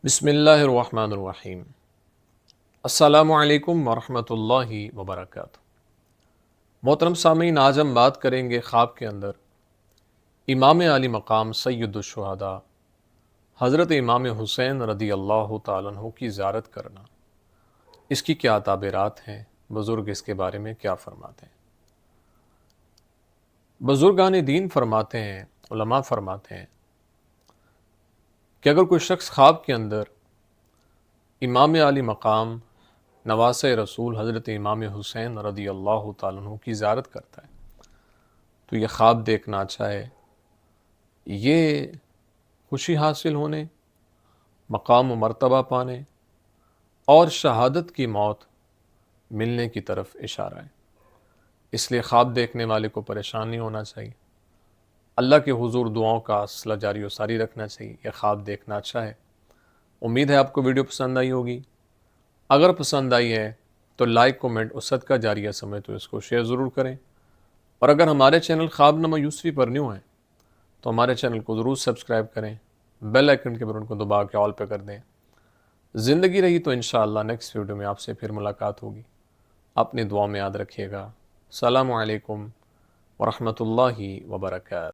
بسم اللہ الرحمن الرحیم۔ السلام علیکم ورحمۃ اللہ وبرکاتہ۔ محترم سامعین، آج ہم بات کریں گے خواب کے اندر امام علی مقام سید الشہداء حضرت امام حسین رضی اللہ تعالیٰ عنہ کی زیارت کرنا، اس کی کیا تعبیرات ہیں، بزرگ اس کے بارے میں کیا فرماتے ہیں۔ بزرگان دین فرماتے ہیں، علماء فرماتے ہیں کہ اگر کوئی شخص خواب کے اندر امام علی مقام نواسۂ رسول حضرت امام حسین رضی اللہ تعالیٰ عنہ کی زیارت کرتا ہے تو یہ خواب دیکھنا اچھا ہے، یہ خوشی حاصل ہونے، مقام و مرتبہ پانے اور شہادت کی موت ملنے کی طرف اشارہ ہے۔ اس لیے خواب دیکھنے والے کو پریشان نہیں ہونا چاہیے، اللہ کے حضور دعاؤں کا سلسلہ جاری و ساری رکھنا چاہیے۔ یہ خواب دیکھنا اچھا ہے۔ امید ہے آپ کو ویڈیو پسند آئی ہوگی۔ اگر پسند آئی ہے تو لائک، کومنٹ اور صدقہ جاریہ سمجھ تو اس کو شیئر ضرور کریں، اور اگر ہمارے چینل خواب نامہ یوسفی پر نیو ہیں تو ہمارے چینل کو ضرور سبسکرائب کریں، بیل آئیکن کے بٹن کو دبا کے آل پہ کر دیں۔ زندگی رہی تو انشاءاللہ نیکسٹ ویڈیو میں آپ سے پھر ملاقات ہوگی۔ اپنی دعا میں یاد رکھیے گا۔ السلام علیکم ورحمۃ اللہ وبرکاتہ۔